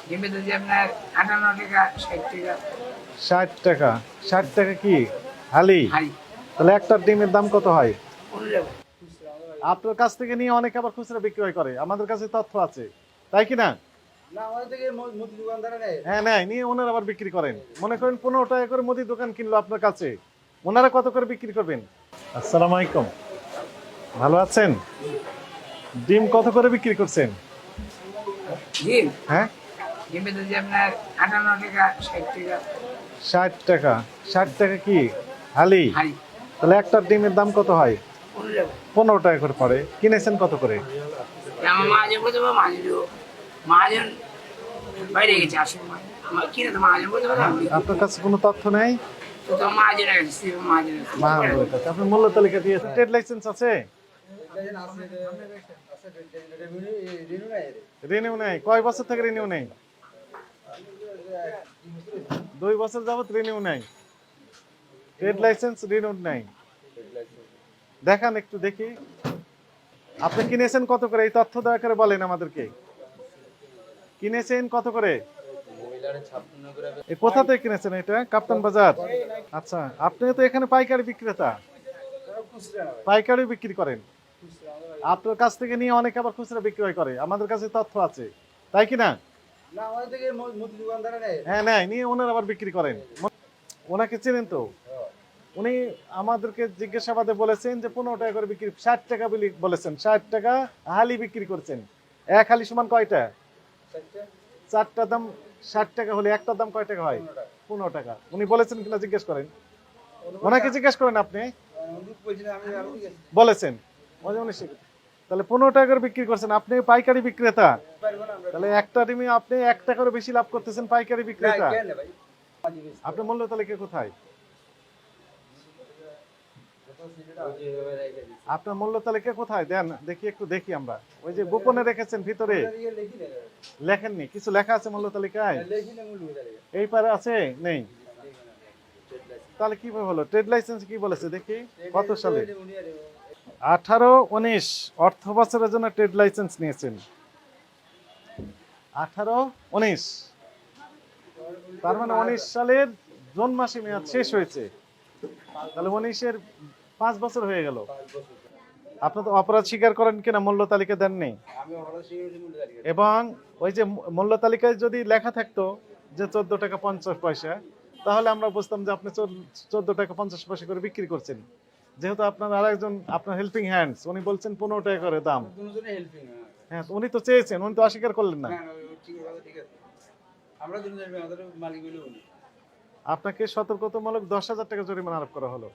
ডিমের যদি আপনার 58 টাকা 60 টাকা 60 টাকা। 60 টাকা কি হালি? হাড়ি তাহলে একটা ডিমের দাম কত হয়? 15 টাকা। আপনার কাছ থেকে নিয়ে অনেকে আবার খুচরা বিক্রয় করে, আমাদের কাছে তথ্য আছে, তাই কি না? না আমাদের থেকে মুদি দোকানদারা নেয়। হ্যাঁ নেয়, নিয়ে ওনারা আবার বিক্রি করেন। মনে করেন 15 টাকা করে মুদি দোকান কিনলো আপনার কাছে, ওনারা কত করে বিক্রি করবেন? আসসালামু আলাইকুম, ভালো আছেন? ডিম কত করে বিক্রি করছেন? ডিম হ্যাঁ, ডিমের যদি আপনার 58 টাকা 60 টাকা 60 টাকা। 60 টাকা কি হালি? হাড়ি তাহলে একটা ডিমের দাম কত হয়? 15 টাকা। 15 টাকা করে পড়ে। কিনেছেন কত করে? আমার মাঝে বলতে পারবো মহাজন বাইরে গেছে আসলে আমার কিনে তো মহাজন বলতে পারবো আপনার কাছে কোনো তথ্য নেই? তো মহাজনের কাছে মহাজনের মাহাজনের কাছে। আপনার মূল্য তালিকা দিয়েছেন, ট্রেড লাইসেন্স আছে? রিনু নাই রিনিউ নেই? কয় বছর থেকে রিনিউ নেই? 2 বছর যাবত রিনিউ নেই, ট্রেড লাইসেন্স রিনিউ নাই। দেখান একটু দেখি, আপনি কিনেছেন কত করে? এই তথ্য দয়া করে বলেন আমাদেরকে। কিনেছেন কত করে? এই কোথা থেকে কিনেছেন এটা? কাপ্তান বাজার। আচ্ছা, আপনি তো এখানে পাইকারি বিক্রেতা, পাইকারি বিক্রি করেন। আপনার কাছ থেকে নিয়ে অনেকে আবার খুচরা বিক্রয় করে, আমাদের কাছে তথ্য আছে, তাই কি না? না আমাদের থেকে মুদি দোকানদারা নেয়। হ্যাঁ নেয়, নিয়ে ওনারা আবার বিক্রি করেন। ওনাকে চেনেন তো? উনি আমাদেরকে জিজ্ঞাসাবাদে বলেছেন যে 15 টাকা করে বিক্রি, 60 টাকা বলেছেন। 60 টাকা হালি বিক্রি করছেন। এক হালি সমান কয়টা? চারটা দাম 60 টাকা হলে একটার দাম কয় টাকা হয়? 15 টাকা। উনি বলেছেন কিনা জিজ্ঞেস করেন, ওনাকে জিজ্ঞেস করেন। আপনি বলেছেন তাহলে 15 টাকা করে বিক্রি করছেন, আপনি পাইকারি বিক্রেতা। তাহলে একটা ডিমে আপনি 1 টাকা করে বেশি লাভ করতেছেন, পাইকারি বিক্রেতা। আপনার মূল্য তালিকা কোথায়? আপনার মূল্য তালিকা কোথায় দেন দেখি, একটু দেখি আমরা। ওই যে গোপনে রেখেছেন ভিতরে, লেখেননি? কিছু লেখা আছে মূল্য তালিকায়? এই পারে আছে? নেই? তাহলে কিভাবে হলো? ট্রেড লাইসেন্স কি বলেছে দেখি, কত সালে? 18-19 অর্থ বছরের জন্য ট্রেড লাইসেন্স নিয়েছেন। 18-19, তার মানে 19 সালের জুন মাসে মেয়াদ শেষ হয়েছে। তাহলে 19-এর 5 বছর হয়ে গেল। আপনি তো অপরাধ স্বীকার করেন কিনা মূল্য তালিকা দেননি। এবং ওই যে মূল্য তালিকায় যদি লেখা থাকতো যে 14 টাকা 50 পয়সা, তাহলে আমরা বুঝতাম যে আপনি 14 টাকা 50 পয়সা করে বিক্রি করছেন। যেহেতু আপনার আরেকজন, আপনার হেল্পিং হ্যান্ডস, উনি বলছেন 15 টাকা করে দাম। হ্যাঁ, উনি তো চেয়েছেন, উনি তো অস্বীকার করলেন না। আপনাকে সতর্কতামূলক 10,000 টাকা জরিমানা আরোপ করা হলো।